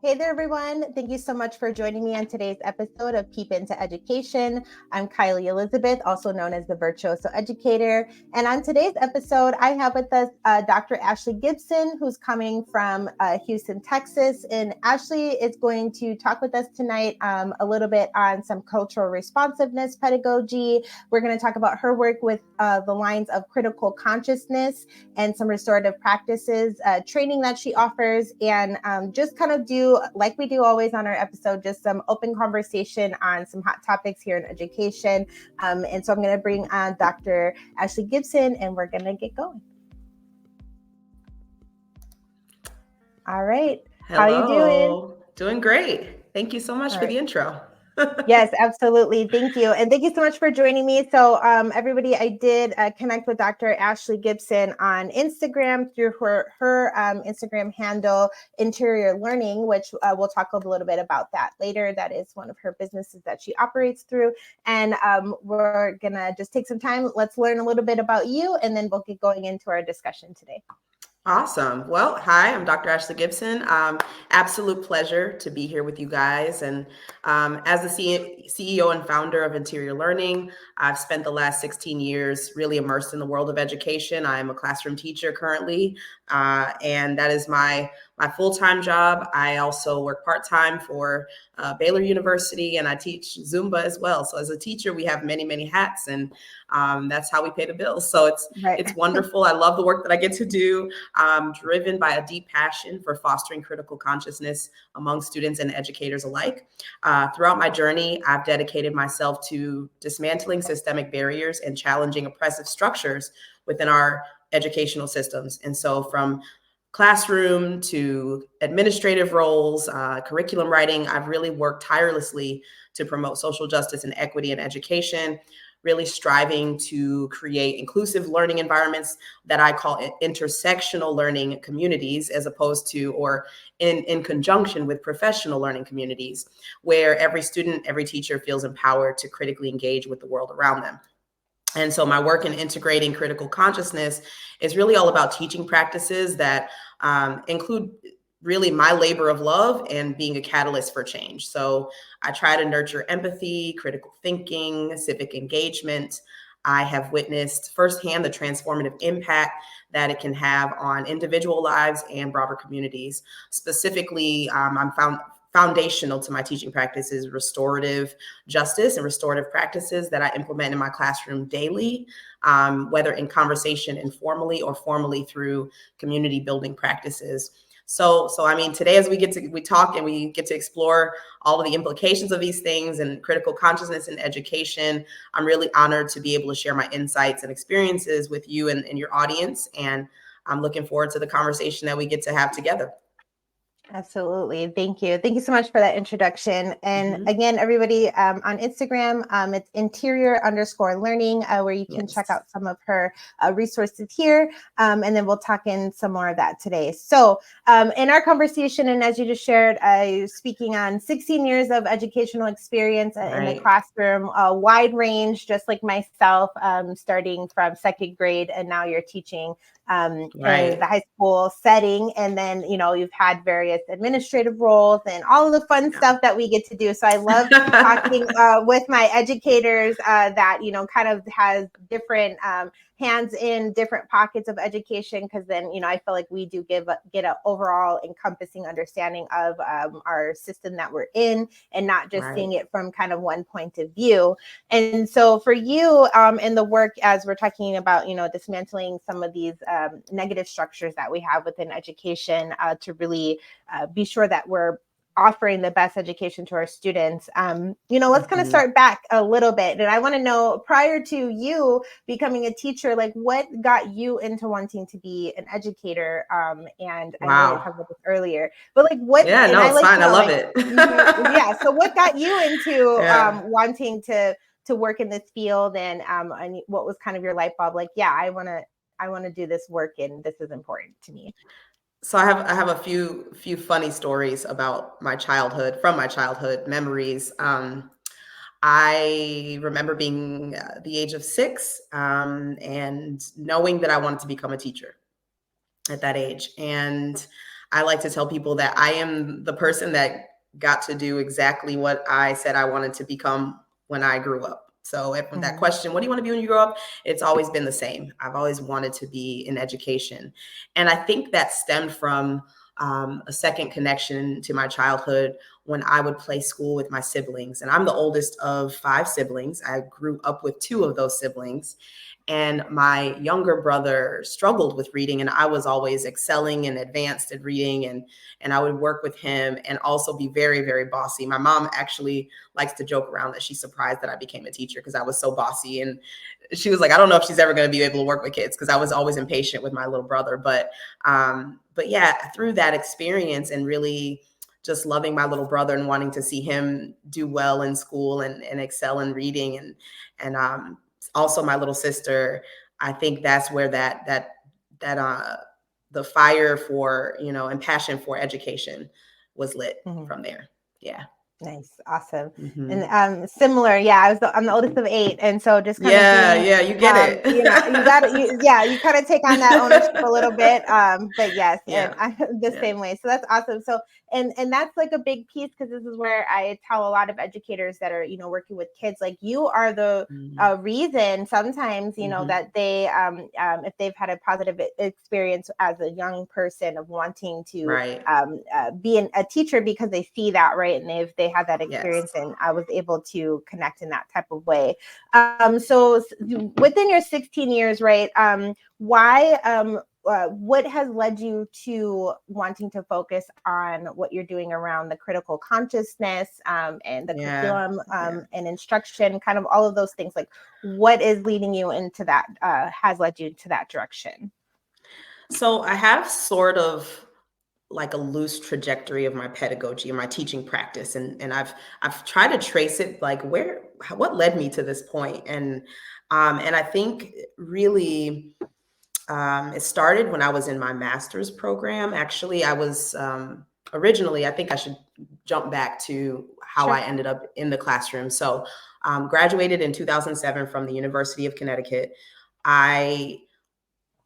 Hey there, everyone. Thank you so much for joining me on today's episode of Peep Into Education. I'm Kylie Elizabeth, also known as the Virtuoso Educator. And on today's episode, I have with us Dr. Ashley Gibson, who's coming from Houston, Texas. And Ashley is going to talk with us tonight a little bit on some cultural responsiveness pedagogy. We're going to talk about her work with the lines of critical consciousness and some restorative practices, training that she offers, and just kind of do, like we do always on our episode, just some open conversation on some hot topics here in education. And so I'm going to bring on Dr. Ashley Gibson, and we're going to get going. All right. Hello. How are you doing? Doing great. Thank you so much for the intro. Yes, absolutely. Thank you. And thank you so much for joining me. So everybody, I did connect with Dr. Ashley Gibson on Instagram through her Instagram handle, Interior Learning, which we'll talk a little bit about that later. That is one of her businesses that she operates through. And we're going to just take some time. Let's learn a little bit about you, and then we'll get going into our discussion today. Awesome. Well, hi, I'm Dr. Ashley Gibson. Absolute pleasure to be here with you guys. And as the CEO and founder of Interior Learning, I've spent the last 16 years really immersed in the world of education. I'm a classroom teacher currently, and that is my full-time job. I also work part-time for Baylor University, and I teach Zumba as well. So as a teacher, we have many, many hats, and that's how we pay the bills. So it's wonderful. I love the work that I get to do. I'm driven by a deep passion for fostering critical consciousness among students and educators alike. Throughout my journey, I've dedicated myself to dismantling systemic barriers and challenging oppressive structures within our educational systems. And so from classroom to administrative roles, curriculum writing, I've really worked tirelessly to promote social justice and equity in education, really striving to create inclusive learning environments that I call intersectional learning communities, as opposed to, or in conjunction with professional learning communities, where every student, every teacher feels empowered to critically engage with the world around them. And so my work in integrating critical consciousness is really all about teaching practices that include really my labor of love and being a catalyst for change. So I try to nurture empathy, critical thinking, civic engagement. I have witnessed firsthand the transformative impact that it can have on individual lives and broader communities. Specifically, I'm foundational to my teaching practice is restorative justice and restorative practices that I implement in my classroom daily, whether in conversation informally or formally through community building practices. So I mean, today as we talk and we get to explore all of the implications of these things and critical consciousness in education, I'm really honored to be able to share my insights and experiences with you and your audience. And I'm looking forward to the conversation that we get to have together. Absolutely. Thank you. Thank you so much for that introduction. And again, everybody on Instagram, it's interior_learning, where you can check out some of her resources here. And then we'll talk in some more of that today. So in our conversation, and as you just shared, speaking on 16 years of educational experience in the classroom, a wide range, just like myself, starting from second grade, and now you're teaching in the high school setting. And then, you've had various administrative roles and all of the fun stuff that we get to do. So I love talking with my educators that, kind of has different hands in different pockets of education, because then, I feel like we do get an overall encompassing understanding of our system that we're in, and not just seeing it from kind of one point of view. And so for you in the work, as we're talking about, dismantling some of these negative structures that we have within education, to really be sure that we're offering the best education to our students. Let's kind of start back a little bit. And I want to know, prior to you becoming a teacher, like what got you into wanting to be an educator? And I know you talked about this earlier, but like what? Yeah, no, it's fine. I love it. Yeah. So what got you into wanting to work in this field, and what was kind of your light bulb? Like, yeah, I want to do this work, and this is important to me. So I have a few funny stories about my childhood, from my childhood memories. I remember being the age of 6 and knowing that I wanted to become a teacher at that age. And I like to tell people that I am the person that got to do exactly what I said I wanted to become when I grew up. So if that question, what do you want to be when you grow up? It's always been the same. I've always wanted to be in education. And I think that stemmed from a second connection to my childhood when I would play school with my siblings. And I'm the oldest of 5 siblings. I grew up with 2 of those siblings. And my younger brother struggled with reading, and I was always excelling and advanced at reading, and I would work with him and also be very, very bossy. My mom actually likes to joke around that she's surprised that I became a teacher because I was so bossy. And she was like, I don't know if she's ever going to be able to work with kids because I was always impatient with my little brother. But yeah, through that experience and really just loving my little brother and wanting to see him do well in school and excel in reading and also my little sister, I think that's where that the fire for, and passion for education was lit from there. Yeah. Nice. Awesome. And similar. Yeah. I'm the oldest of 8. And so just kind of being, you get it. You kind of take on that ownership a little bit. But yes, and the same way. So that's awesome. So, and that's like a big piece, because this is where I tell a lot of educators that are, working with kids, like, you are the reason sometimes, that they, if they've had a positive experience as a young person of wanting to be a teacher, because they see that, right? And they had that experience, and I was able to connect in that type of way. So within your 16 years, right? Why? What has led you to wanting to focus on what you're doing around the critical consciousness and the curriculum and instruction, kind of all of those things? Like, what is leading you into that? Has led you to that direction? So I have sort of like a loose trajectory of my pedagogy and my teaching practice. And I've tried to trace it, like what led me to this point. And I think really it started when I was in my master's program. Actually, I was originally, I think I should jump back to how I ended up in the classroom. So graduated in 2007 from the University of Connecticut. I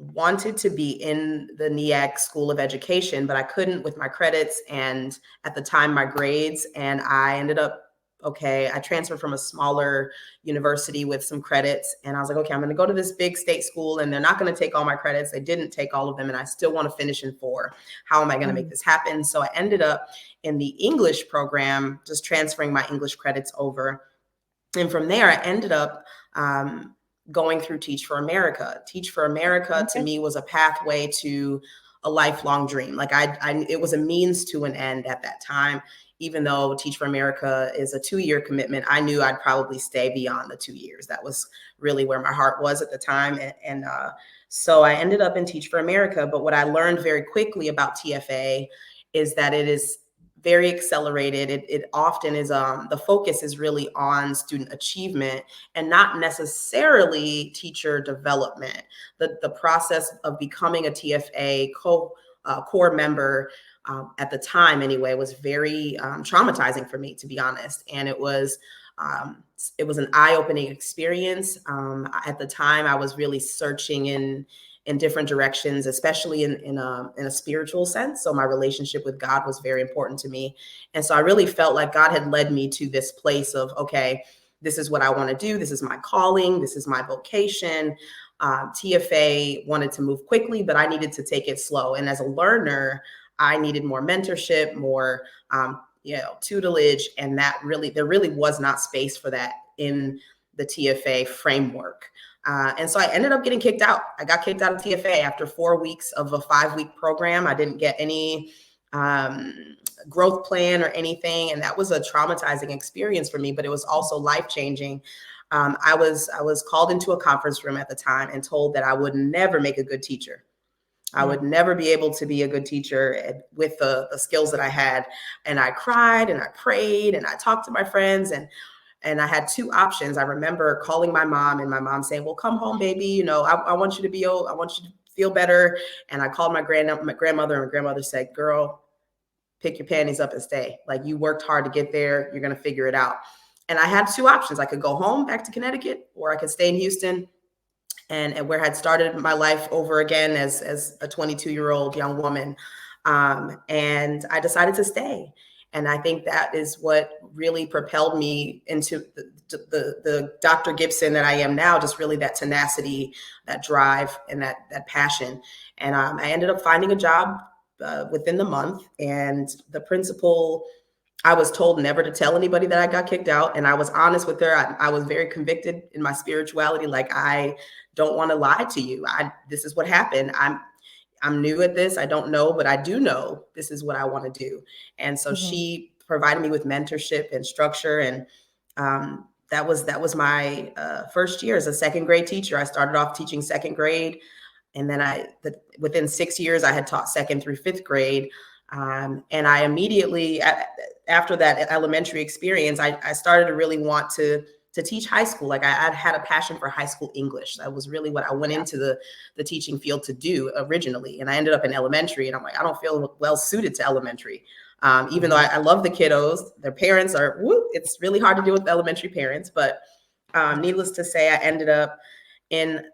wanted to be in the NEAC School of Education, but I couldn't with my credits and at the time my grades. And I ended up, I transferred from a smaller university with some credits. And I was like, okay, I'm going to go to this big state school and they're not going to take all my credits. They didn't take all of them. And I still want to finish in 4. How am I going to make this happen? So I ended up in the English program, just transferring my English credits over. And from there, I ended up going through Teach for America. Teach for America to me was a pathway to a lifelong dream. Like it was a means to an end at that time. Even though Teach for America is a 2-year commitment, I knew I'd probably stay beyond the 2 years. That was really where my heart was at the time. And so I ended up in Teach for America. But what I learned very quickly about TFA is that it is very accelerated. It often is, the focus is really on student achievement and not necessarily teacher development. The process of becoming a TFA core member at the time anyway was very traumatizing for me, to be honest. And it was an eye-opening experience. At the time, I was really searching in different directions, especially in a spiritual sense. So my relationship with God was very important to me. And so I really felt like God had led me to this place of, okay, this is what I want to do. This is my calling. This is my vocation. TFA wanted to move quickly, but I needed to take it slow. And as a learner, I needed more mentorship, more tutelage, and there really was not space for that in the TFA framework. And so I ended up getting kicked out. I got kicked out of TFA after 4 weeks of a 5-week program. I didn't get any growth plan or anything. And that was a traumatizing experience for me, but it was also life-changing. I was called into a conference room at the time and told that I would never make a good teacher. I would never be able to be a good teacher with the skills that I had. And I cried and I prayed and I talked to my friends and I had 2 options. I remember calling my mom and my mom saying, well, come home, baby. I want you to feel better. And I called my grandmother, and my grandmother said, girl, pick your panties up and stay. Like, you worked hard to get there. You're going to figure it out. And I had 2 options. I could go home back to Connecticut, or I could stay in Houston and where I had started my life over again as a 22-year-old young woman. And I decided to stay. And I think that is what really propelled me into the Dr. Gibson that I am now, just really that tenacity, that drive, and that passion. And I ended up finding a job within the month. And the principal, I was told never to tell anybody that I got kicked out. And I was honest with her. I was very convicted in my spirituality. Like, I don't want to lie to you. This is what happened. I'm new at this. I don't know, but I do know this is what I want to do. And so she provided me with mentorship and structure. And that was my first year as a second grade teacher. I started off teaching second grade. And then within 6 years, I had taught second through fifth grade. And I immediately, after that elementary experience, I started to really want to teach high school. Like, I had a passion for high school English. That was really what I went into the teaching field to do originally. And I ended up in elementary, and I'm like, I don't feel well suited to elementary. Even though I love the kiddos, their parents are, it's really hard to deal with elementary parents. But needless to say, I ended up in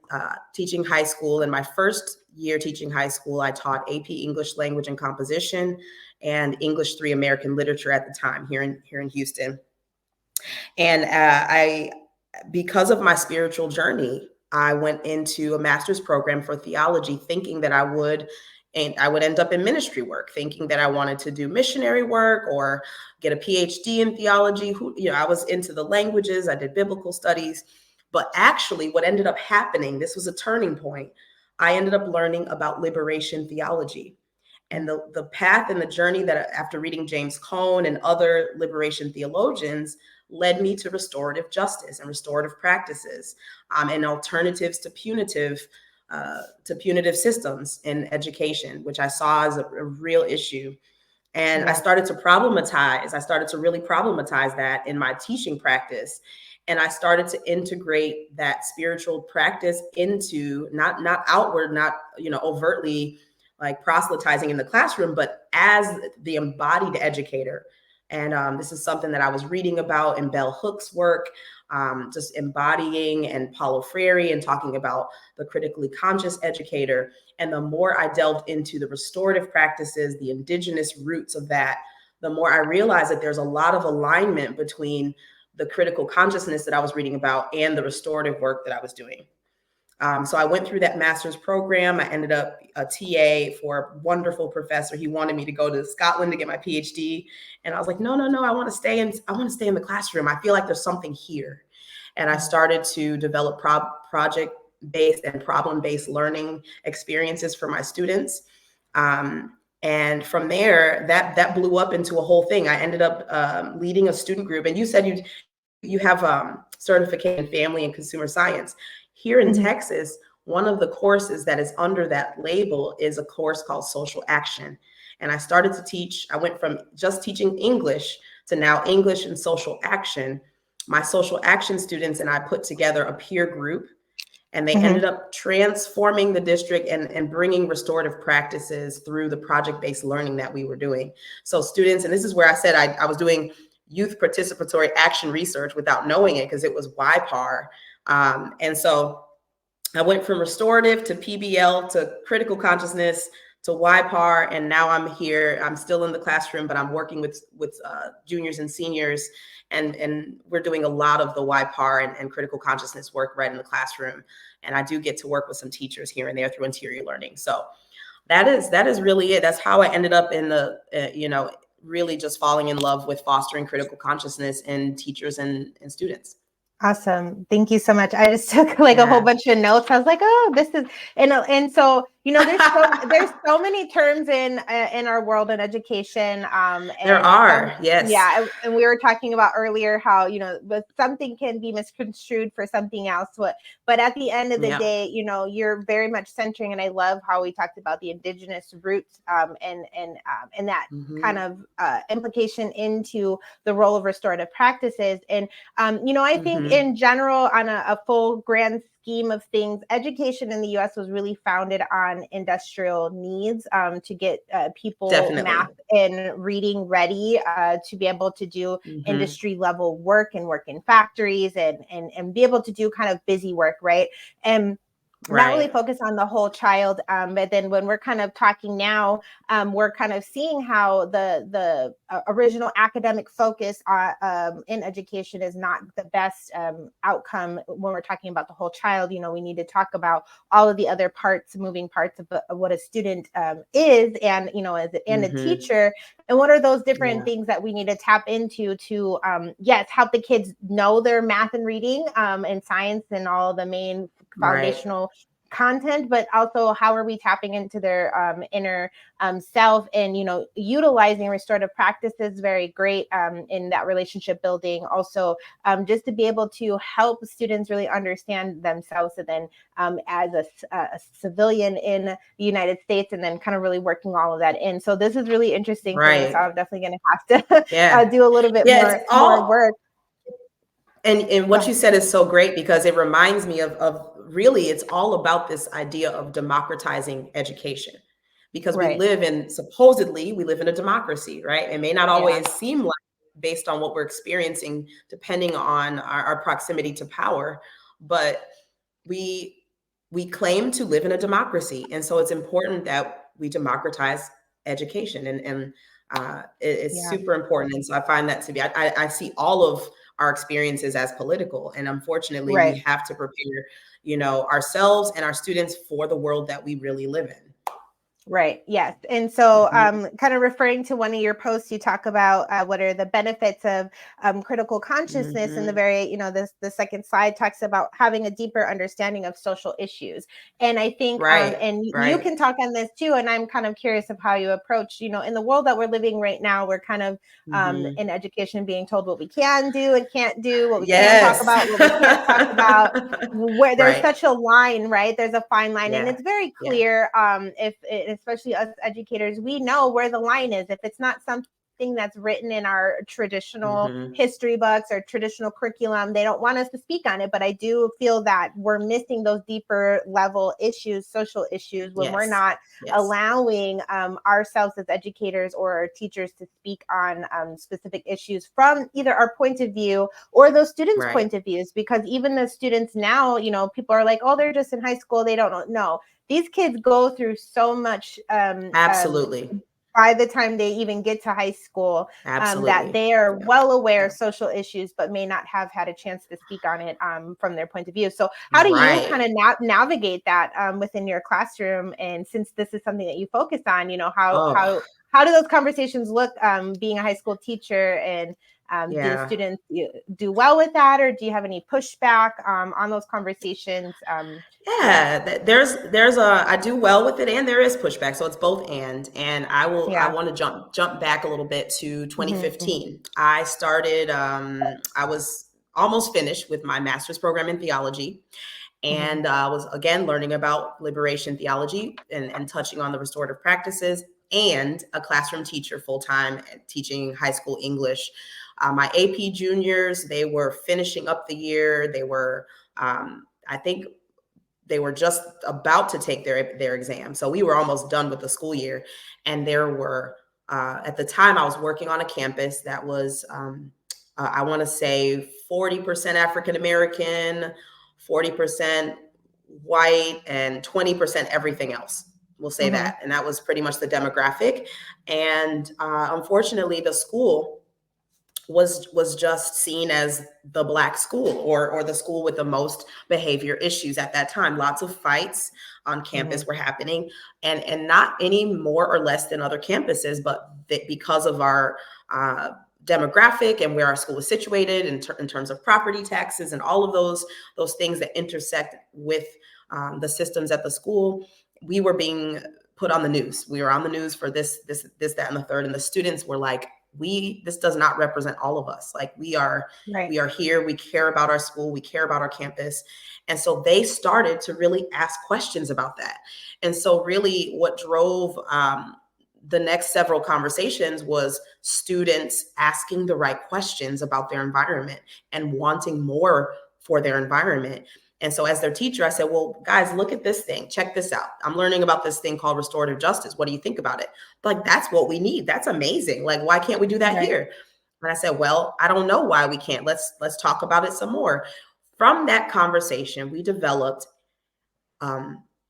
teaching high school. In my first year teaching high school, I taught AP English Language and Composition and English 3 American Literature at the time here in Houston. And because of my spiritual journey, I went into a master's program for theology, thinking that I would end up in ministry work, thinking that I wanted to do missionary work or get a PhD in theology. I was into the languages. I did biblical studies. But actually, what ended up happening, this was a turning point. I ended up learning about liberation theology. And the path and the journey that, after reading James Cone and other liberation theologians, led me to restorative justice and restorative practices, and alternatives to punitive systems in education, which I saw as a real issue. And I started to really problematize that in my teaching practice. And I started to integrate that spiritual practice into not outward, not overtly like proselytizing in the classroom, but as the embodied educator. And this is something that I was reading about in Bell Hook's work, just embodying, and Paulo Freire, and talking about the critically conscious educator. And the more I delved into the restorative practices, the indigenous roots of that, the more I realized that there's a lot of alignment between the critical consciousness that I was reading about and the restorative work that I was doing. So I went through that master's program. I ended up a TA for a wonderful professor. He wanted me to go to Scotland to get my PhD. And I was like, no, I want to stay in the classroom. I feel like there's something here. And I started to develop project-based and problem-based learning experiences for my students. And from there, that blew up into a whole thing. I ended up leading a student group. And you said you have certification in family and consumer science. Here in Texas, one of the courses that is under that label is a course called Social Action. And I started to teach. I went from just teaching English to now English and Social Action. My Social Action students and I put together a peer group, and they ended up transforming the district and bringing restorative practices through the project-based learning that we were doing. So students, and this is where I said I was doing youth participatory action research without knowing it, because it was YPAR. And so I went from restorative to PBL to critical consciousness to YPAR, and now I'm here. I'm still in the classroom, but I'm working with juniors and seniors, and we're doing a lot of the YPAR and critical consciousness work right in the classroom. And I do get to work with some teachers here and there through interior learning. So that is really it. That's how I ended up in the really just falling in love with fostering critical consciousness in teachers and students. Awesome. Thank you so much. I just took a whole bunch of notes. I was like, oh, this is, and so, there's so many terms in our world in education. There are, yes. Yeah. And we were talking about earlier how, but something can be misconstrued for something else. But at the end of the day, you're very much centering. And I love how we talked about the indigenous roots and that kind of implication into the role of restorative practices. And, I think in general, on a full grand scheme of things, education in the U.S. was really founded on industrial needs to get people math and reading ready to be able to do industry level work and work in factories and be able to do kind of busy work, right? And not really Right. focus on the whole child. But then when we're kind of talking now, we're kind of seeing how the original academic focus in education is not the best outcome when we're talking about the whole child. You know, we need to talk about all of the other parts, moving parts of what a student is, and, you know, and a teacher, and what are those different things that we need to tap into to, yes, help the kids know their math and reading and science and all the main foundational content, but also how are we tapping into their inner self, and, you know, utilizing restorative practices very great in that relationship building. Also, just to be able to help students really understand themselves, and then as a civilian in the United States, and then kind of really working all of that in. So this is really interesting for me. So I'm definitely going to have to do a little bit more work. And what you said is so great, because it reminds me of really, it's all about this idea of democratizing education, because supposedly we live in a democracy, right? It may not always seem like, based on what we're experiencing, depending on our proximity to power, but we claim to live in a democracy. And so it's important that we democratize education, and it's super important. And so I find that to be, I see all of our experiences as political, and unfortunately we have to prepare, you know, ourselves and our students for the world that we really live in. Right. Yes. And so, kind of referring to one of your posts, you talk about what are the benefits of critical consciousness, and the very, you know, the second slide talks about having a deeper understanding of social issues. And I think, and you can talk on this too. And I'm kind of curious of how you approach, you know, in the world that we're living right now, we're kind of in education being told what we can do and can't do, what we can talk about, what we can't talk about. Where there's such a line, right? There's a fine line, and it's very clear. Especially us educators, we know where the line is. If it's not something that's written in our traditional history books or traditional curriculum, they don't want us to speak on it. But I do feel that we're missing those deeper level issues, social issues, when we're not allowing ourselves as educators or our teachers to speak on specific issues from either our point of view or those students' point of views. Because even the students now, you know, people are like, oh, they're just in high school, they don't know. These kids go through so much by the time they even get to high school, that they are well aware of social issues, but may not have had a chance to speak on it from their point of view. So how do you kind of navigate that within your classroom? And since this is something that you focus on, you know, how do those conversations look being a high school teacher? And do the students do well with that, or do you have any pushback on those conversations? I do well with it, and there is pushback. So it's both and I want to jump back a little bit to 2015. I started, I was almost finished with my master's program in theology, and I was again learning about liberation theology and touching on the restorative practices, and a classroom teacher full-time teaching high school English. My AP juniors, they were finishing up the year. They were, I think they were just about to take their exam. So we were almost done with the school year. And there were, at the time I was working on a campus that was, I want to say 40% African-American, 40% white, and 20% everything else. We'll say that. And that was pretty much the demographic. And unfortunately, the school was just seen as the Black school, or the school with the most behavior issues at that time. Lots of fights on campus were happening, and not any more or less than other campuses, but because of our demographic and where our school was situated in terms of property taxes and all of those things that intersect with the systems at the school, we were being put on the news. We were on the news for this, that, and the third. And the students were like, this does not represent all of us. Like we are here. We care about our school. We care about our campus. And so they started to really ask questions about that. And so really what drove the next several conversations was students asking the right questions about their environment and wanting more for their environment. And so as their teacher, I said, well, guys, look at this thing. Check this out. I'm learning about this thing called restorative justice. What do you think about it? Like, that's what we need. That's amazing. Like, why can't we do that here? And I said, well, I don't know why we can't. Let's talk about it some more. From that conversation, we developed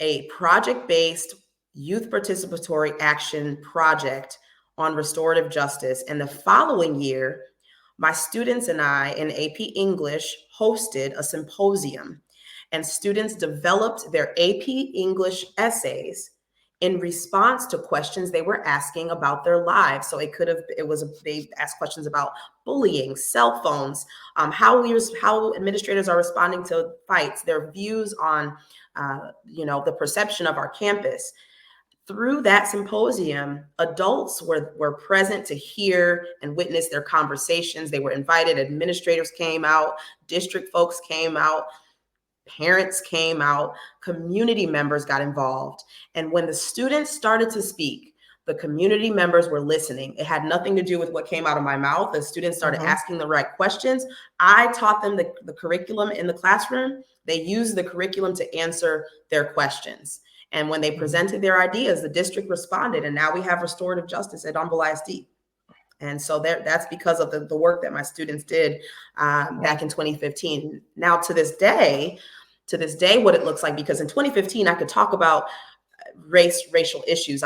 a project-based youth participatory action project on restorative justice. And the following year, my students and I in AP English hosted a symposium, and students developed their AP English essays in response to questions they were asking about their lives. So they asked questions about bullying, cell phones, how administrators are responding to fights, their views on the perception of our campus. Through that symposium, adults were present to hear and witness their conversations. They were invited. Administrators came out, district folks came out, parents came out, community members got involved. And when the students started to speak, the community members were listening. It had nothing to do with what came out of my mouth. The students started asking the right questions. I taught them the curriculum in the classroom. They used the curriculum to answer their questions. And when they presented their ideas, the district responded. And now we have restorative justice at Humble ISD. And so that's because of the work that my students did back in 2015. Now, to this day, what it looks like, because in 2015, I could talk about racial issues.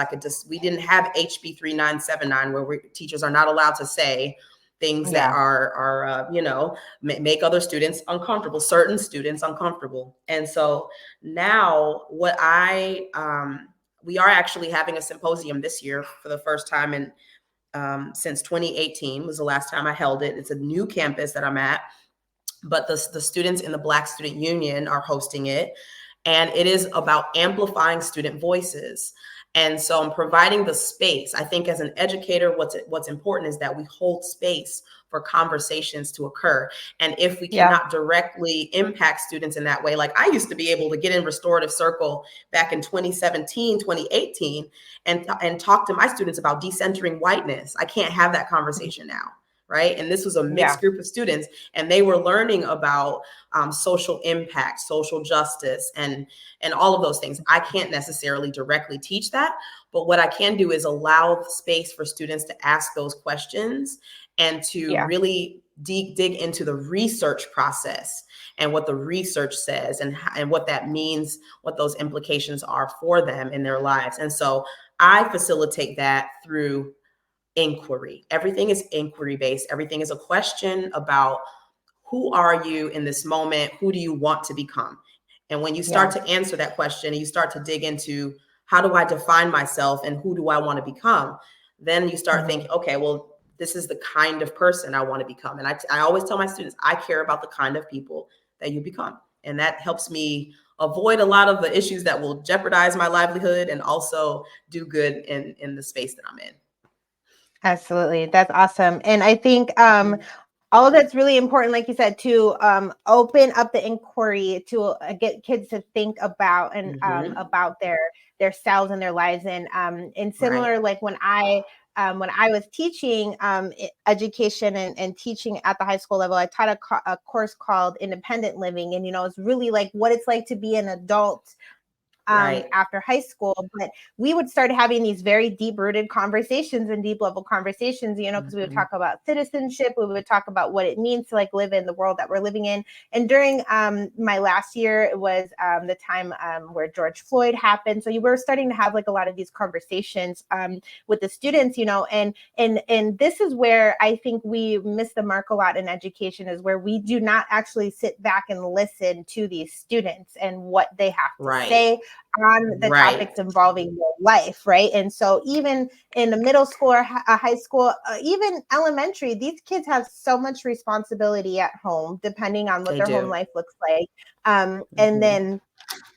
We didn't have HB 3979, where teachers are not allowed to say things that are make other students uncomfortable, certain students uncomfortable. And so now we are actually having a symposium this year for the first time since 2018 was the last time I held it. It's a new campus that I'm at, but the students in the Black Student Union are hosting it. And it is about amplifying student voices. And so I'm providing the space. I think as an educator, what's important is that we hold space for conversations to occur. And if we cannot directly impact students in that way, like I used to be able to get in Restorative Circle back in 2017, 2018, and talk to my students about decentering whiteness. I can't have that conversation now. Right. And this was a mixed group of students, and they were learning about social impact, social justice, and all of those things. I can't necessarily directly teach that, but what I can do is allow space for students to ask those questions and to really dig into the research process and what the research says and what that means, what those implications are for them in their lives. And so I facilitate that through inquiry. Everything is inquiry based. Everything is a question about who are you in this moment? Who do you want to become? And when you start to answer that question, and you start to dig into how do I define myself and who do I want to become? Then you start thinking, okay, well, this is the kind of person I want to become. And I always tell my students, I care about the kind of people that you become. And that helps me avoid a lot of the issues that will jeopardize my livelihood and also do good in the space that I'm in. Absolutely. That's awesome. And I think all of that's really important, like you said, to open up the inquiry, to get kids to think about and about their selves and their lives. And similar, like when I was teaching education and teaching at the high school level, I taught a course called Independent Living. And, it's really like what it's like to be an adult after high school. But we would start having these very deep-rooted conversations and deep-level conversations, because we would talk about citizenship. We would talk about what it means to like live in the world that we're living in. And during my last year, it was the time where George Floyd happened. So you were starting to have like a lot of these conversations with the students, and this is where I think we miss the mark a lot in education, is where we do not actually sit back and listen to these students and what they have to say on the topics involving your life, right? And so even in the middle school or high school, even elementary, these kids have so much responsibility at home, depending on what their home life looks like. And then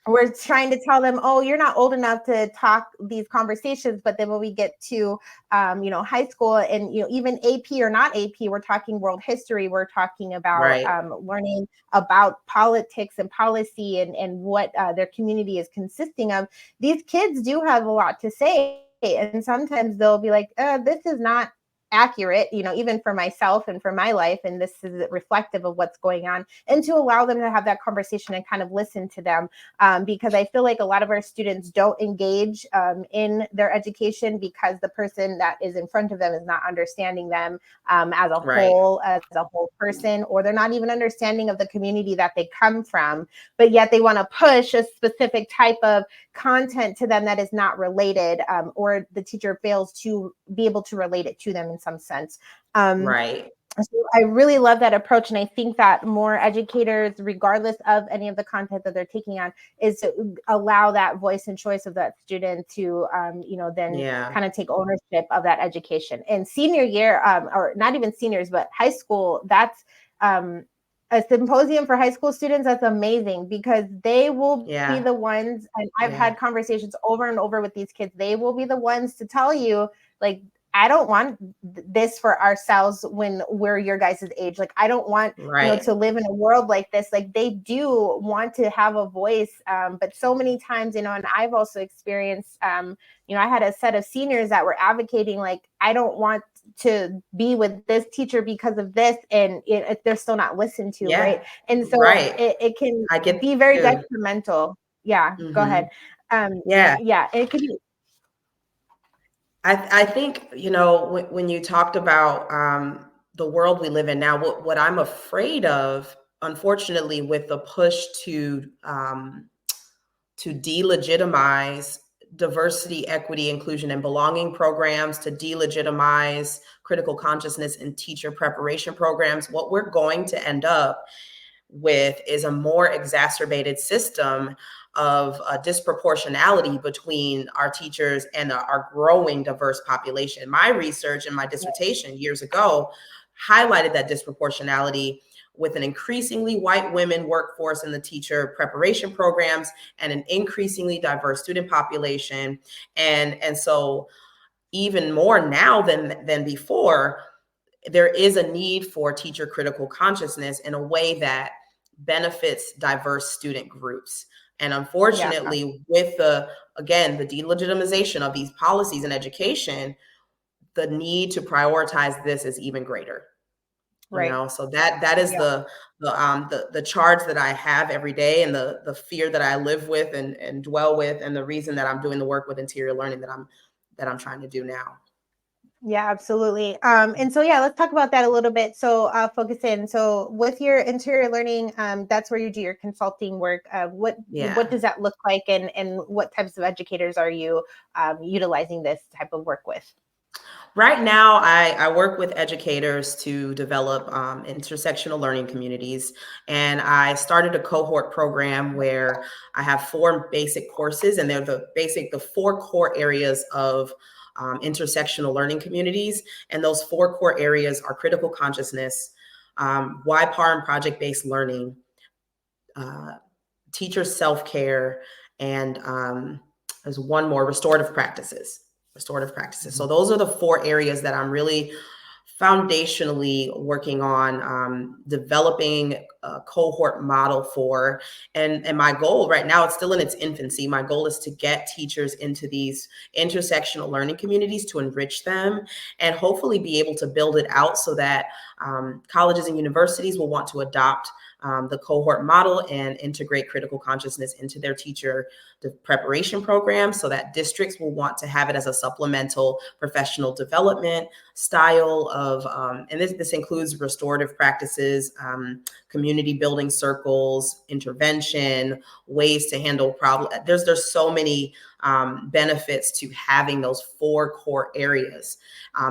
we're trying to tell them, oh, you're not old enough to talk these conversations. But then when we get to, high school and, even AP or not AP, we're talking world history. We're talking about learning about politics and policy and what their community is consisting of. These kids do have a lot to say. And sometimes they'll be like, this is not accurate, even for myself and for my life, and this is reflective of what's going on, and to allow them to have that conversation and kind of listen to them, because I feel like a lot of our students don't engage in their education because the person that is in front of them is not understanding them as a whole person, or they're not even understanding of the community that they come from, but yet they want to push a specific type of content to them that is not related, or the teacher fails to be able to relate it to them in some sense. So I really love that approach. And I think that more educators, regardless of any of the content that they're taking on, is to allow that voice and choice of that student to, then kind of take ownership of that education. And senior year, or not even seniors, but high school, that's a symposium for high school students. That's amazing, because they will be the ones, and I've had conversations over and over with these kids. They will be the ones to tell you, like, I don't want this for ourselves when we're your guys' age. Like, I don't want, to live in a world like this. Like, they do want to have a voice. But so many times, and I've also experienced, I had a set of seniors that were advocating, like, I don't want to be with this teacher because of this. And they're still not listened to. Right. And so it can be very detrimental. Yeah. Go ahead. It could be. I think, when you talked about the world we live in now, what I'm afraid of, unfortunately, with the push to delegitimize diversity, equity, inclusion, and belonging programs, to delegitimize critical consciousness in teacher preparation programs, what we're going to end up with is a more exacerbated system of disproportionality between our teachers and our growing diverse population. My research and my dissertation years ago highlighted that disproportionality with an increasingly white women workforce in the teacher preparation programs and an increasingly diverse student population. And so even more now than before, there is a need for teacher critical consciousness in a way that benefits diverse student groups. And unfortunately, with the delegitimization of these policies in education, the need to prioritize this is even greater. So that is the charge that I have every day, and the fear that I live with and dwell with, and the reason that I'm doing the work with interior learning that I'm trying to do now. Yeah, absolutely. And so, let's talk about that a little bit. So focus in. So with your interior learning, that's where you do your consulting work. What does that look like, and what types of educators are you utilizing this type of work with? Right now, I work with educators to develop intersectional learning communities. And I started a cohort program where I have 4 basic courses, and they're the 4 core areas of intersectional learning communities. And those 4 core areas are critical consciousness, YPAR and project-based learning, teacher self-care, and there's one more, restorative practices. So those are the 4 areas that I'm really foundationally working on developing a cohort model for. And my goal right now, it's still in its infancy. My goal is to get teachers into these intersectional learning communities, to enrich them, and hopefully be able to build it out so that colleges and universities will want to adopt the cohort model and integrate critical consciousness into their teacher preparation program, so that districts will want to have it as a supplemental professional development style of, and this includes restorative practices, community building circles, intervention, ways to handle problems. There's so many benefits to having those 4 core areas.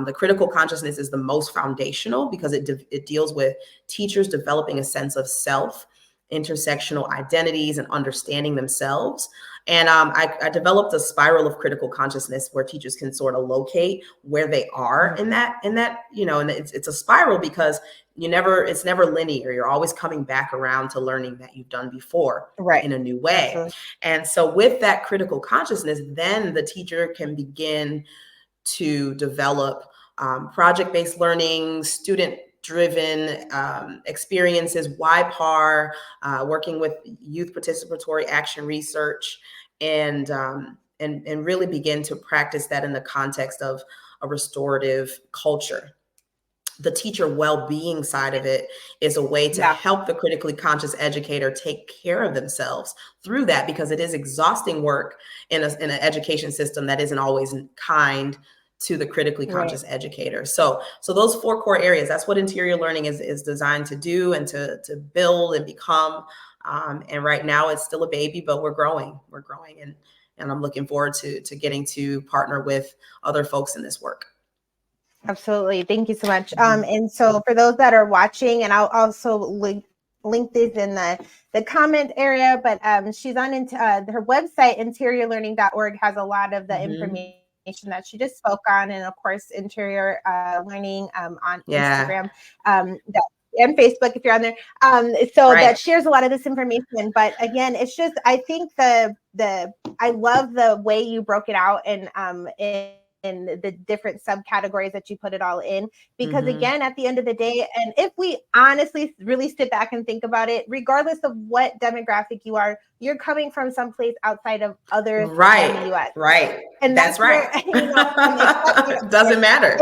The critical consciousness is the most foundational because it deals with teachers developing a sense of self, intersectional identities, and understanding themselves. And I developed a spiral of critical consciousness where teachers can sort of locate where they are in that, and it's a spiral because it's never linear. You're always coming back around to learning that you've done before in a new way. Absolutely. And so with that critical consciousness, then the teacher can begin to develop project-based learning, student-driven experiences, YPAR, working with youth participatory action research, and really begin to practice that in the context of a restorative culture. The teacher well-being side of it is a way to help the critically conscious educator take care of themselves through that, because it is exhausting work in an education system that isn't always kind to the critically conscious educator. So those 4 core areas, that's what interior learning is designed to do and to build and become. And right now it's still a baby, but we're growing, and I'm looking forward to getting to partner with other folks in this work. Absolutely. Thank you so much. And so for those that are watching, and I'll also link this in the comment area, but she's on her website, interiorlearning.org, has a lot of the information that she just spoke on, and of course, Interior Learning on Instagram and Facebook if you're on there. So that shares a lot of this information. But again, it's just, I think I love the way you broke it out and in the different subcategories that you put it all in, because again, at the end of the day, and if we honestly really sit back and think about it, regardless of what demographic you are, you're coming from someplace outside of other than the US. And that's right. Where, doesn't matter.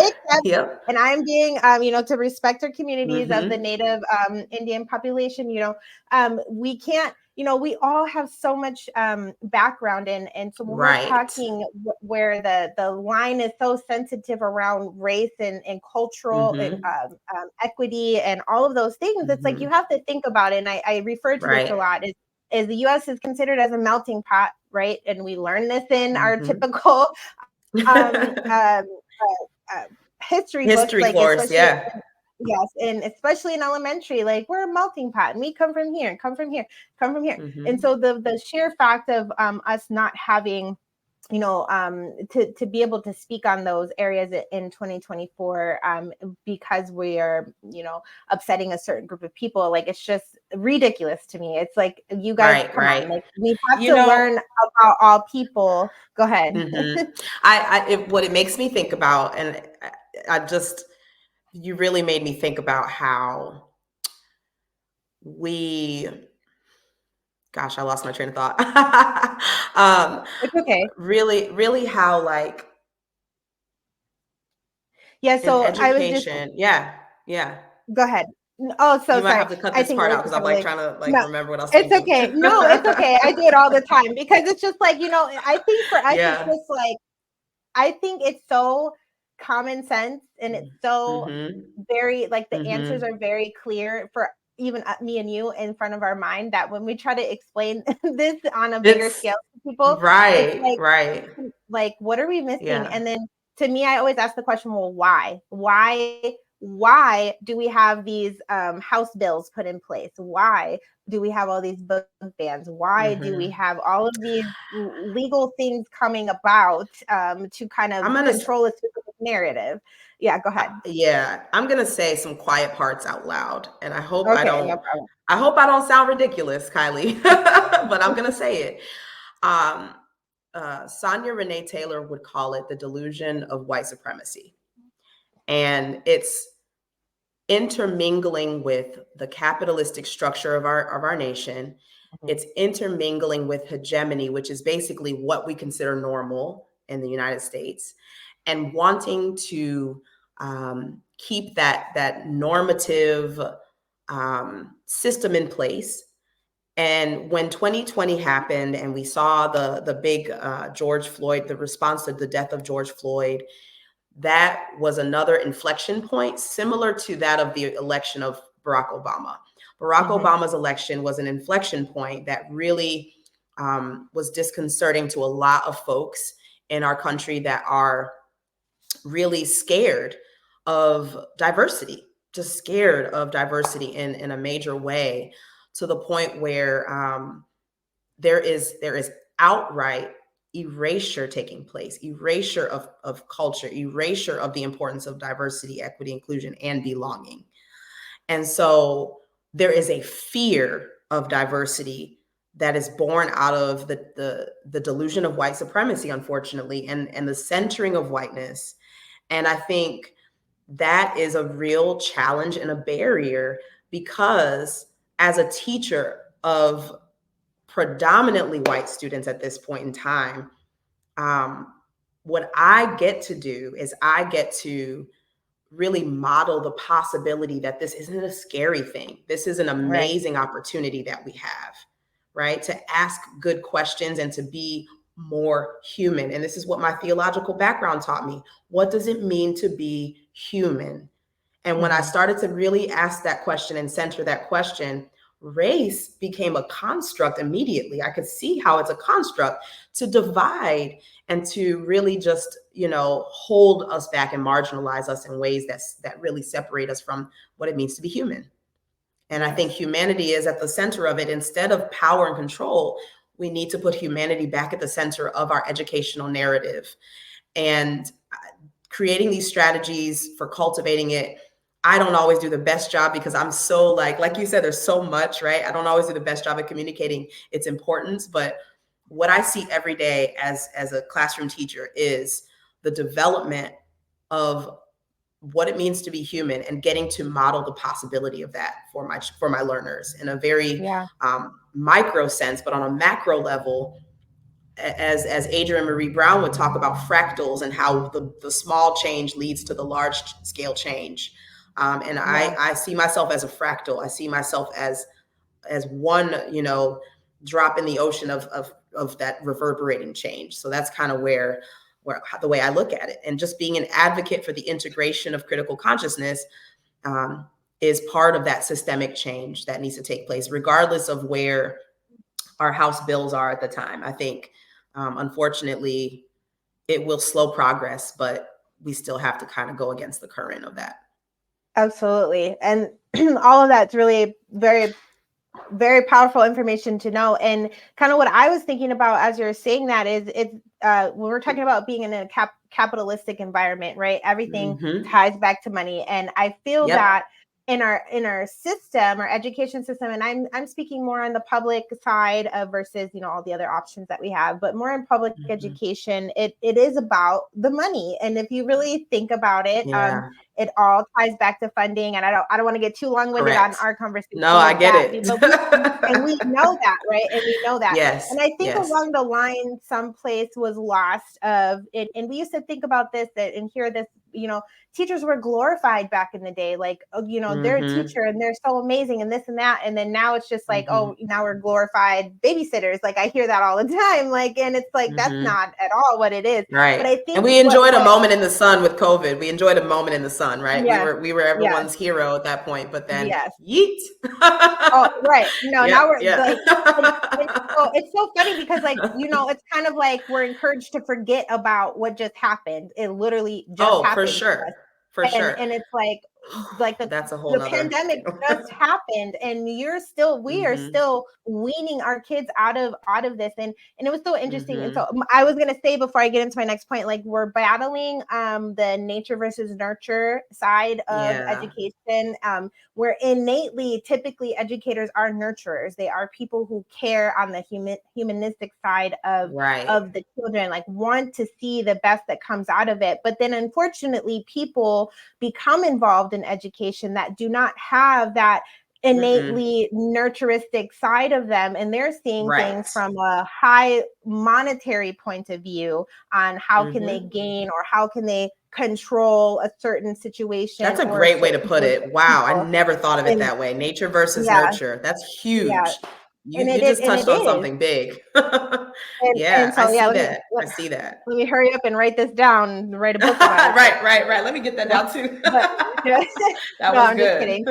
And I'm being, to respect our communities of the Native Indian population, we can't, we all have so much background in. And so when we're talking where the line is so sensitive around race and cultural and equity and all of those things, it's like you have to think about it. And I refer to this a lot, is the U.S. is considered as a melting pot, right? And we learn this in our typical history books, like course, yes, and especially in elementary, like we're a melting pot, and we come from here, and come from here, come from here. And so the sheer fact of us not having, to be able to speak on those areas in 2024, because we are, upsetting a certain group of people, like it's just ridiculous to me. It's like, you guys, come on, like we have to learn about all people. Go ahead. What it makes me think about, and you really made me think about how gosh, I lost my train of thought. It's okay. Really how like, so education, Go ahead. Oh, so you might sorry. have to cut this part out because I'm like trying to remember what I was thinking. It's okay. No, it's okay. I do it all the time because it's just like, I think for us, it's just like, I think it's so common sense, and it's so very, like, the answers are very clear for even me and you in front of our mind, that when we try to explain this on a bigger scale to people, it's like, what are we missing? And then to me, I always ask the question, well, why do we have these House bills put in place? Why do we have all these book bans? Why do we have all of these legal things coming about to kind of control a specific narrative? Yeah, go ahead. I'm gonna say some quiet parts out loud, and I hope I don't sound ridiculous, Kylie, but I'm gonna say it. Sonia Renee Taylor would call it the delusion of white supremacy. And it's intermingling with the capitalistic structure of our nation. It's intermingling with hegemony, which is basically what we consider normal in the United States, and wanting to keep that normative system in place. And when 2020 happened and we saw the big George Floyd, the response to the death of George Floyd, that was another inflection point, similar to that of the election of Barack Obama. Barack Obama's election was an inflection point that really was disconcerting to a lot of folks in our country that are really scared of diversity, just scared of diversity in a major way, to the point where there is outright erasure taking place, erasure of culture, erasure of the importance of diversity, equity, inclusion, and belonging. And so there is a fear of diversity that is born out of the delusion of white supremacy, unfortunately, and the centering of whiteness. And I think that is a real challenge and a barrier, because as a teacher of predominantly white students at this point in time, what I get to do is I get to really model the possibility that this isn't a scary thing. This is an Right. amazing opportunity that we have, right? To ask good questions and to be more human. And this is what my theological background taught me. What does it mean to be human? And when I started to really ask that question and center that question, race became a construct immediately. I could see how it's a construct to divide and to really just, hold us back and marginalize us in ways that really separate us from what it means to be human. And I think humanity is at the center of it. Instead of power and control, we need to put humanity back at the center of our educational narrative. And creating these strategies for cultivating it, I don't always do the best job because I'm so like you said, there's so much, right? I don't always do the best job at communicating its importance, but what I see every day as a classroom teacher is the development of what it means to be human and getting to model the possibility of that for my learners in a very micro sense, but on a macro level, as Adrienne Marie Brown would talk about fractals and how the small change leads to the large scale change. And I see myself as a fractal. I see myself as one, drop in the ocean of that reverberating change. So that's kind of where the way I look at it. And just being an advocate for the integration of critical consciousness is part of that systemic change that needs to take place, regardless of where our house bills are at the time. I think, unfortunately, it will slow progress, but we still have to kind of go against the current of that. Absolutely. And all of that's really very, very powerful information to know. And kind of what I was thinking about as you're saying that is it's when we're talking about being in a capitalistic environment, right? Everything ties back to money. And I feel that in our system, our education system, and I'm speaking more on the public side versus, all the other options that we have, but more in public education, it is about the money. And if you really think about it, it all ties back to funding. And I don't want to get too long-winded on our conversation. No, I get it. And we know that, right? And we know that. Yes. And I think along the line, someplace was lost of it. And we used to think about this and hear this, teachers were glorified back in the day. Like, they're a teacher and they're so amazing and this and that. And then now it's just like, oh, now we're glorified babysitters. Like I hear that all the time. Like, and it's like, that's not at all what it is. Right. But I think and we enjoyed a moment in the sun with COVID. We enjoyed a moment in the sun, right? We were everyone's hero at that point, but then yeet. Oh, right. No, now we're like, it's so funny because it's kind of like we're encouraged to forget about what just happened. It literally just happened. For sure. And it's like that's a whole the pandemic just happened and we are still weaning our kids out of this. And it was so interesting. And so I was going to say before I get into my next point, like we're battling the nature versus nurture side of education. Where innately, typically educators are nurturers. They are people who care on the humanistic side of the children, like want to see the best that comes out of it. But then unfortunately, people become involved in education that do not have that innately nurturistic side of them, and they're seeing things from a high monetary point of view on how can they gain or how can they control a certain situation. That's a great way to put it. Wow, I never thought of it that way. Nature versus nurture. That's huge. You just touched on something big. I see that. Let me hurry up and write this down and write a book about it. Right. Let me get that down too. That was I'm good. just kidding.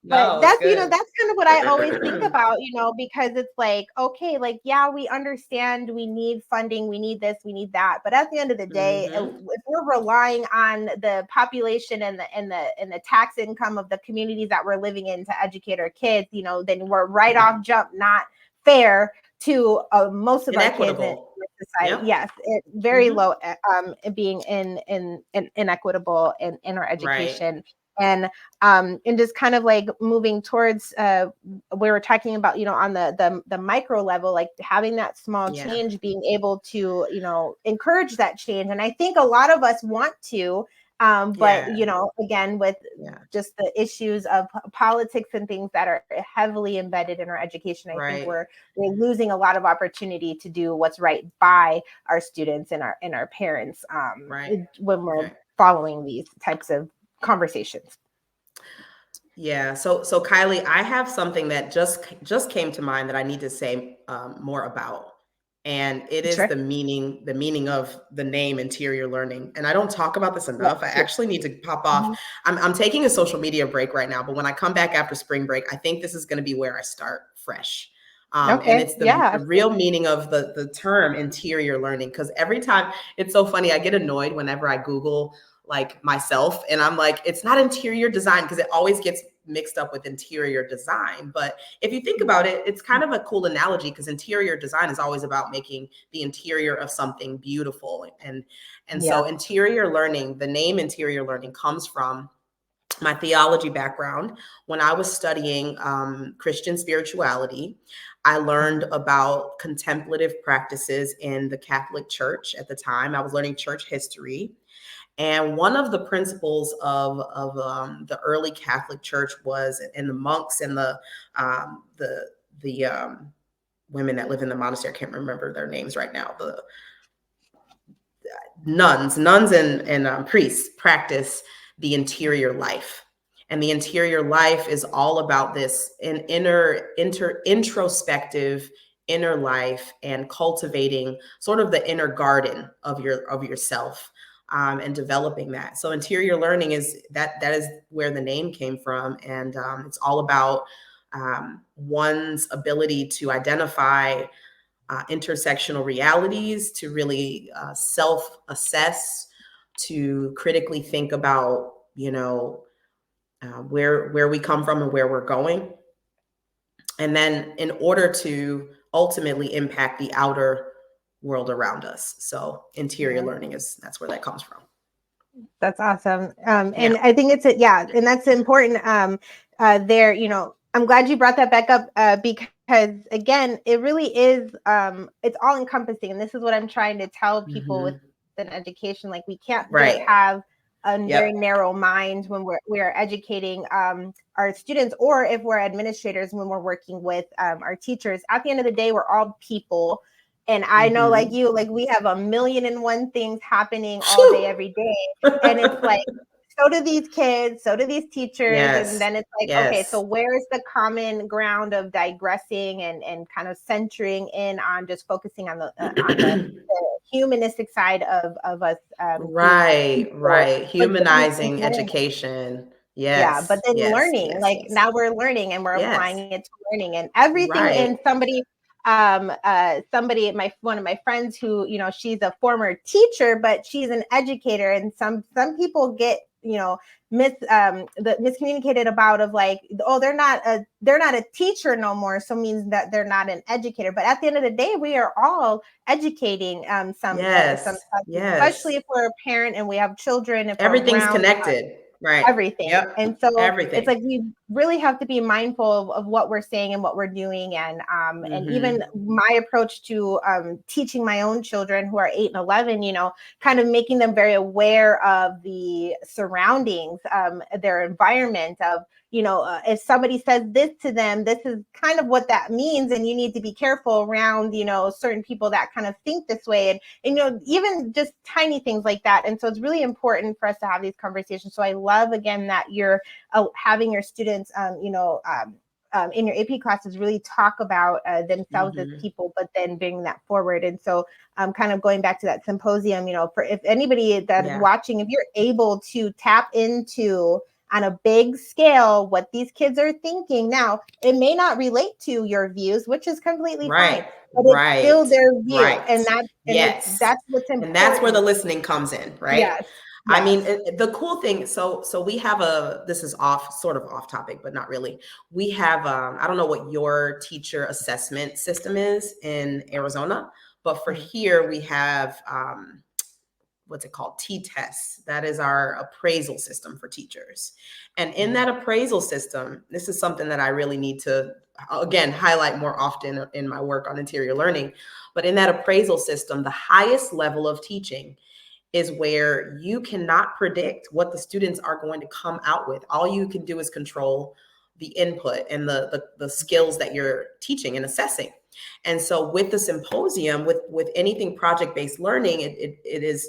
But that's that's kind of what I always think about, because it's like, okay, like, we understand we need funding, we need this, we need that. But at the end of the day, if we're relying on the population and the tax income of the communities that we're living in to educate our kids, then we're right off jump not fair to most of our kids in society. Yes, it's very low being inequitable in our education. And just kind of like moving towards we were talking about, on the micro level, like having that small change, being able to, encourage that change. And I think a lot of us want to, But, Yeah. you know, again, with Yeah. just the issues of politics and things that are heavily embedded in our education, I think Right. we're losing a lot of opportunity to do what's right by our students and our parents, Right. when we're Right. following these types of conversations. Yeah. So Kylie, I have something that just came to mind that I need to say more about, and it is Sure. the meaning of the name interior learning. And I don't talk about this Yes, enough. I please. actually need to pop off. Mhm. I'm taking a social media break right now, but when I come back after spring break, I think this is going to be where I start fresh. And Okay. it's Yeah, the real absolutely. meaning of the term interior learning. Because every time, it's so funny, I get annoyed whenever I Google like myself and I'm like, it's not interior design, because it always gets mixed up with interior design. But if you think about it, it's kind of a cool analogy, because interior design is always about making the interior of something beautiful. And Yeah. so interior learning, the name interior learning, comes from my theology background. When I was studying Christian spirituality, I learned about contemplative practices in the Catholic Church at the time. I was learning church history. And one of the principles of the early Catholic Church was, and the monks and the women that live in the monastery, I can't remember their names right now, the nuns and priests practice the interior life. And the interior life is all about this introspective inner life, and cultivating sort of the inner garden of yourself, and developing that. So interior learning that is where the name came from, and it's all about one's ability to identify intersectional realities, to really self-assess, to critically think about, where we come from and where we're going, and then in order to ultimately impact the outer world around us. So interior Yeah. learning that's where that comes from. That's awesome. Yeah. And I think yeah, and that's important. There, you know, I'm glad you brought that back up, because again, it really is, it's all encompassing. And this is what I'm trying to tell people with Hmm. an education. Like, we can't just Right. have a very Yep. narrow mind when we are educating our students, or if we're administrators, when we're working with our teachers. At the end of the day, we're all people. And I know, like Hmm. you, like, we have a million and one things happening all day, every day. And it's like, so do these kids, so do these teachers. And Yes. then it's like, okay, so Yes. where's the common ground of digressing and kind of centering in on just focusing on the humanistic side of us, being Right, people, right. but then Humanizing learning. education. Yeah, but Yes, then yes, learning, yes, like, yes. now we're learning and we're Yes. applying it to learning and everything. Right. And somebody, one of my friends who, you know, she's a former teacher, but she's an educator. And some people get, you know, miscommunicated about, of like, oh, they're not a teacher no more, so means that they're not an educator. But at the end of the day, we are all educating, some Yes. especially Yes. if we're a parent and we have children, if we're Everything's around connected. Right. everything. And Yep. so it's Everything. like, we really have to be mindful of what we're saying and what we're doing. And even Hmm. my approach to teaching my own children who are 8 and 11, you know, kind of making them very aware of the surroundings, their environment, of, you know, if somebody says this to them, this is kind of what that means. And you need to be careful around, you know, certain people that kind of think this way. And, you know, even just tiny things like that. And so it's really important for us to have these conversations. So I love, again, that you're having your students, in your AP classes, really talk about themselves as Hmm. people, but then bring that forward. And so, kind of going back to that symposium, you know, for if anybody that's Yeah. watching, if you're able to tap into, on a big scale, what these kids are thinking. Now, it may not relate to your views, which is completely fine, Right. but it's still Right. their view. Right. Yes. That's what's And that's where the important. listening comes in, right? Yes. I mean, Yes. the cool thing, so we have this is sort of off topic, but not really. We have, I don't know what your teacher assessment system is in Arizona, but for Mm-hmm. here we have, what's it called? T-tests. That is our appraisal system for teachers. And in that appraisal system, this is something that I really need to, again, highlight more often in my work on interior learning. But in that appraisal system, the highest level of teaching is where you cannot predict what the students are going to come out with. All you can do is control the input and the skills that you're teaching and assessing. And so with the symposium, with anything project-based learning, it is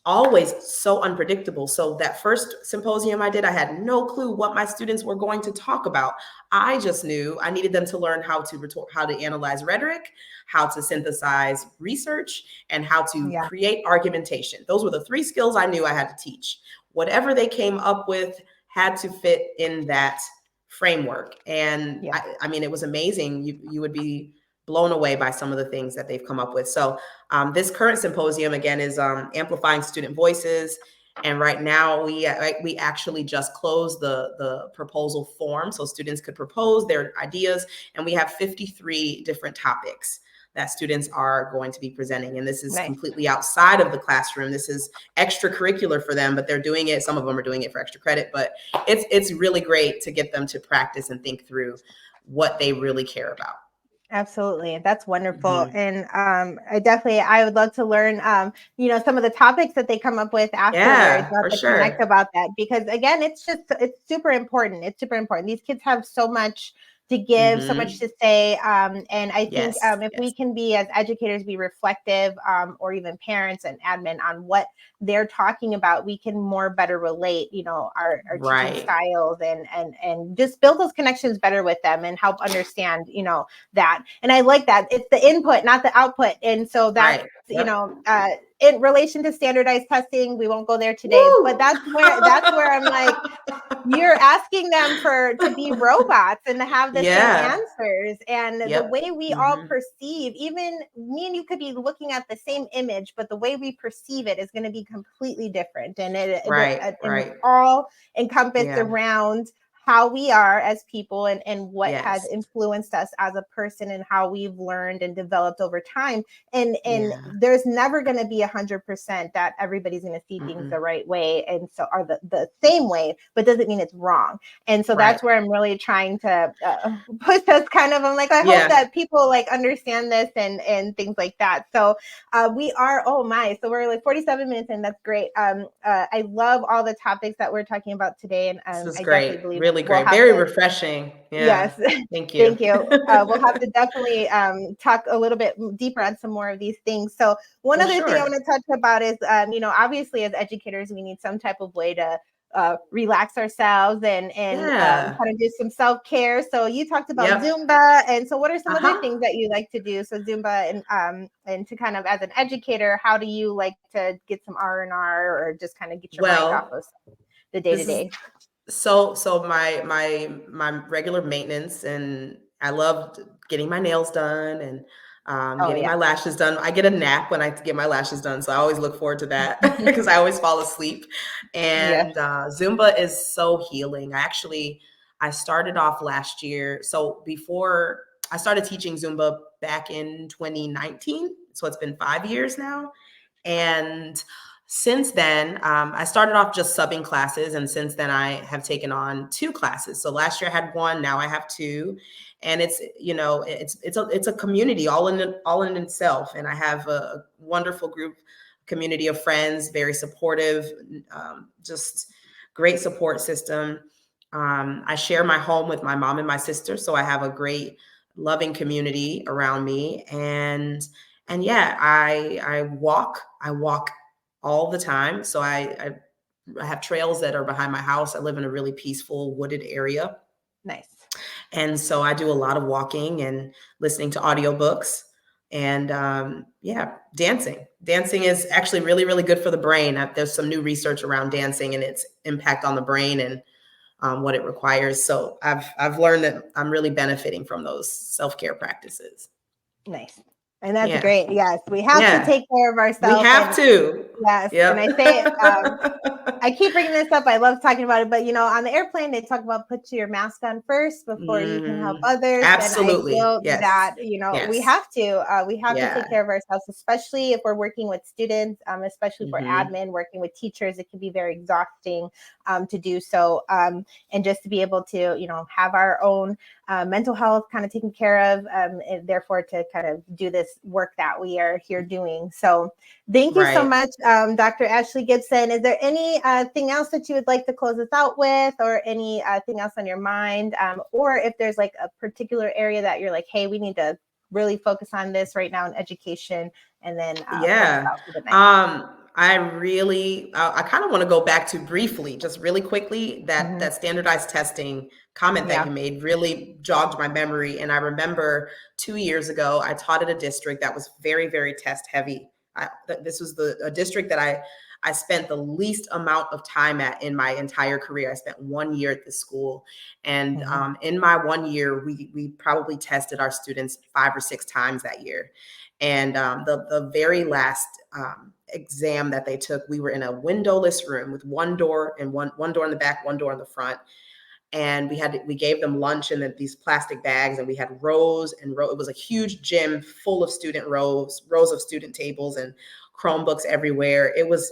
always so unpredictable. So that first symposium I did, I had no clue what my students were going to talk about. I just knew I needed them to learn how to analyze rhetoric, how to synthesize research, and how to create argumentation. Those were the 3 skills I knew I had to teach. Whatever they came up with had to fit in that framework. And I mean, it was amazing. You would be blown away by some of the things that they've come up with. So this current symposium, again, is amplifying student voices. And right now we actually just closed the proposal form so students could propose their ideas. And we have 53 different topics that students are going to be presenting. And this is completely outside of the classroom. This is extracurricular for them, but they're doing it. Some of them are doing it for extra credit, but it's really great to get them to practice and think through what they really care about. Absolutely. That's wonderful. And I would love to learn, some of the topics that they come up with afterwards. For to sure. connect about that, because again, it's super important. It's super important. These kids have so much to give, so much to say. And I think if we can be, as educators, be reflective, or even parents and admin, on what they're talking about, we can better relate, our teaching styles and just build those connections better with them and help understand, that. And I like that. It's the input, not the output. And so that's, in relation to standardized testing, we won't go there today, but that's where I'm like, you're asking them to be robots and to have the same answers. And the way we all perceive, even me and you could be looking at the same image, but the way we perceive it is going to be completely different. And it's all encompassed around how we are as people and what has influenced us as a person and how we've learned and developed over time. And there's never going to be 100% that everybody's going to see things the right way and so are the same way, but doesn't mean it's wrong. And so that's where I'm really trying to push us kind of. I'm like, I hope that people understand this and things like that. So we are, so we're like 47 minutes in. That's great. I love all the topics that we're talking about today. And this is I great. definitely believe Really great. Very refreshing. Yes. Thank you. Thank you. We'll have to definitely talk a little bit deeper on some more of these things. So one other thing I want to touch about is, obviously as educators, we need some type of way to relax ourselves and kind of do some self-care. So you talked about Zumba. And so what are some other things that you like to do? So Zumba and to kind of, as an educator, how do you like to get some R&R or just kind of get your mind off of the day-to-day? So my regular maintenance, and I loved getting my nails done and getting my lashes done. I get a nap when I get my lashes done, so I always look forward to that because I always fall asleep. And Zumba is so healing. I started off last year. So before I started teaching Zumba back in 2019, so it's been 5 years now. And since then, I started off just subbing classes, and since then I have taken on 2 classes. So last year I had 1, now I have 2, and it's a community all in itself. And I have a wonderful community of friends, very supportive, just great support system. I share my home with my mom and my sister, so I have a great, loving community around me. And I walk all the time. So I have trails that are behind my house. I live in a really peaceful wooded area. Nice. And so I do a lot of walking and listening to audiobooks and dancing. Dancing is actually really, really good for the brain. There's some new research around dancing and its impact on the brain and what it requires. So I've learned that I'm really benefiting from those self-care practices. Nice. And that's great. Yes. We have to take care of ourselves. We have to. Yes. Yep. And I say, I keep bringing this up. I love talking about it, but on the airplane, they talk about put your mask on first before you can help others. Absolutely. And I feel that, we have to take care of ourselves, especially if we're working with students, especially for admin, working with teachers. It can be very exhausting to do so. And just to be able to, have our own mental health kind of taken care of, and therefore to kind of do this this work that we are here doing. So thank you so Right. much, Dr. Ashley Gibson. Is there any thing else that you would like to close us out with, or any thing else on your mind? Or if there's like a particular area that you're like, hey, we need to really focus on this right now in education, and then close it out for the night. I kind of want to go back to briefly, just really quickly, that standardized testing comment that you made really jogged my memory. And I remember 2 years ago, I taught at a district that was very, very test heavy. This was a district that I spent the least amount of time at in my entire career. I spent 1 year at this school. And in my 1 year, we probably tested our students 5 or 6 times that year. And the very last exam that they took, we were in a windowless room with one door and one door in the back, one door in the front. And we gave them lunch in these plastic bags, and we had rows and rows. It was a huge gym full of student rows of student tables and Chromebooks everywhere. It was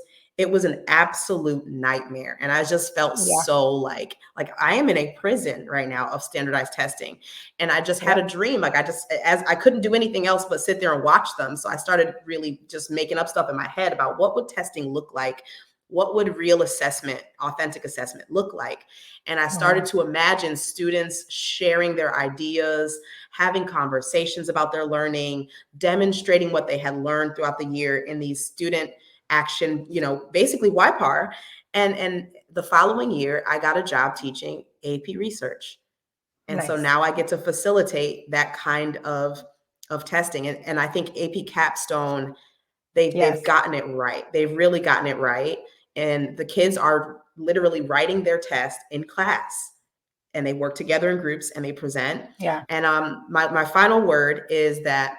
an absolute nightmare. And I just felt so like I am in a prison right now of standardized testing. And I just had a dream. As I couldn't do anything else but sit there and watch them. So I started really just making up stuff in my head about what would testing look like? What would real assessment, authentic assessment look like? And I started to imagine students sharing their ideas, having conversations about their learning, demonstrating what they had learned throughout the year in these student action, basically YPAR. And the following year, I got a job teaching AP research. And so now I get to facilitate that kind of testing. And I think AP Capstone, they've gotten it right. They've really gotten it right. And the kids are literally writing their test in class, and they work together in groups and they present. And my final word is that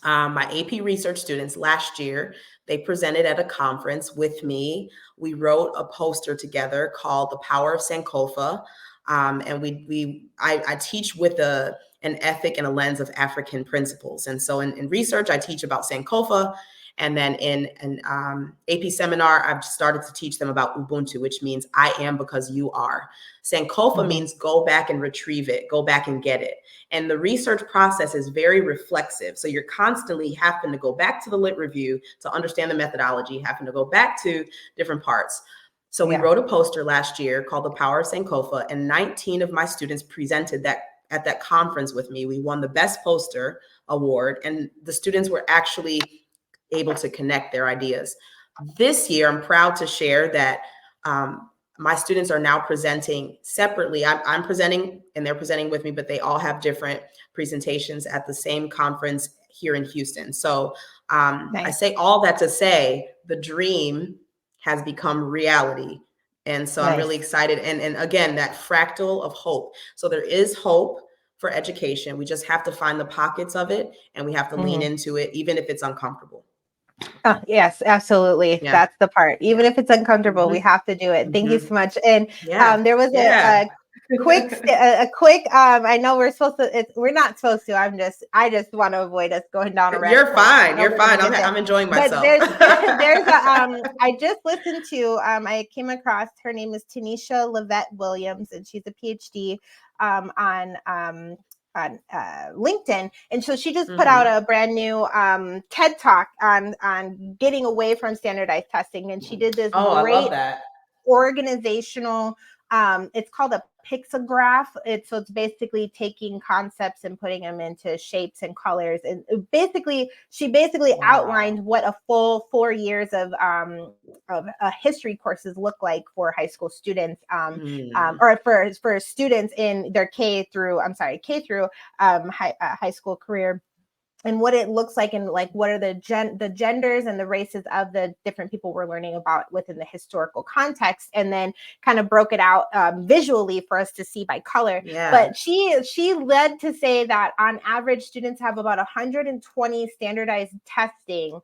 my AP research students last year, they presented at a conference with me. We wrote a poster together called The Power of Sankofa. And I teach with an ethic and a lens of African principles. And so in research, I teach about Sankofa. And then in an AP seminar, I've started to teach them about Ubuntu, which means I am because you are. Sankofa means go back and retrieve it, go back and get it. And the research process is very reflexive. So you're constantly having to go back to the lit review to understand the methodology, having to go back to different parts. So we wrote a poster last year called The Power of Sankofa, and 19 of my students presented that at that conference with me. We won the Best Poster Award, and the students were actually able to connect their ideas. This year, I'm proud to share that my students are now presenting separately. I'm presenting and they're presenting with me, but they all have different presentations at the same conference here in Houston. So I say all that to say the dream has become reality. And so I'm really excited. And again, that fractal of hope. So there is hope for education. We just have to find the pockets of it, and we have to lean into it, even if it's uncomfortable. Oh, yes, absolutely. That's the part. Even if it's uncomfortable, we have to do it. Thank you so much. And there was a quick, I know we're supposed to, we're not supposed to. I just want to avoid us going down a rabbit hole. You're fine. You're fine. I'm enjoying myself. But there's I just listened to, I came across, her name is Tanisha Levette Williams, and she's a PhD on LinkedIn. And so she just put out a brand new TED Talk on getting away from standardized testing. And she did this great I love that. organizational, it's called a pixograph. So it's basically taking concepts and putting them into shapes and colors. And she outlined what a full 4 years of history courses look like for high school students, or for students in their K through high school career. And what it looks like, and like what are the genders and the races of the different people we're learning about within the historical context, and then kind of broke it out visually for us to see by color. But she led to say that on average, students have about 120 standardized testing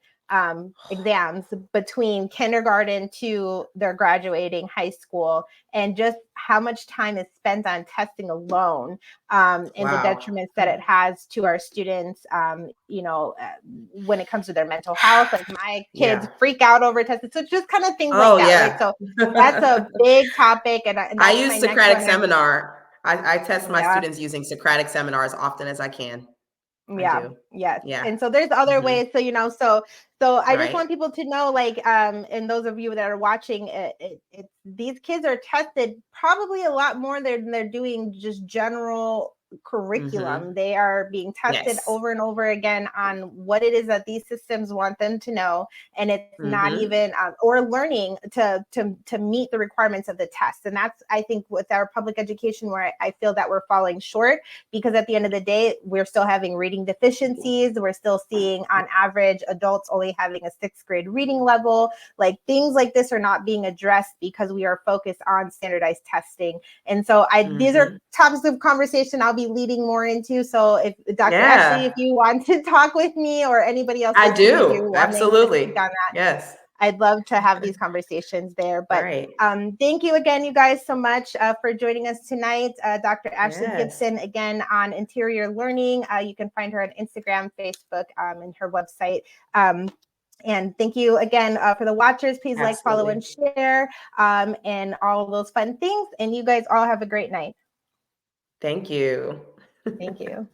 exams between kindergarten to their graduating high school, and just how much time is spent on testing alone, and the detriments that it has to our students, when it comes to their mental health. Like my kids freak out over testing. So it's just kind of things like that. Right? So that's a big topic. And I use Socratic Seminar. I test my students using Socratic Seminar as often as I can. I do. Yes. Yeah. And so there's other Mm-hmm. ways. So, so I just Right. want people to know, like, and those of you that are watching, these kids are tested probably a lot more than they're doing just general Mm-hmm. curriculum. They are being tested Yes. over and over again on what it is that these systems want them to know, and it's not Mm-hmm. even or learning to meet the requirements of the test. And that's, I think, with our public education, where I feel that we're falling short, because at the end of the day, we're still having reading deficiencies. We're still seeing, on average, adults only having a 6th grade reading level. Like, things like this are not being addressed because we are focused on standardized testing. And so these are topics of conversation I'll be leading more into. So if Dr. Ashley, if you want to talk with me, or anybody else I listening, if do. you're wanting to Absolutely. speak on that, Yes. I'd love to have these conversations there. But Right. thank you again, you guys, so much for joining us tonight. Dr. Ashley Yes. Gibson, again, on Interior Learning. You can find her on Instagram, Facebook, and her website. And thank you again for the watchers. Please like, follow, and share, and all those fun things. And you guys all have a great night. Thank you. Thank you.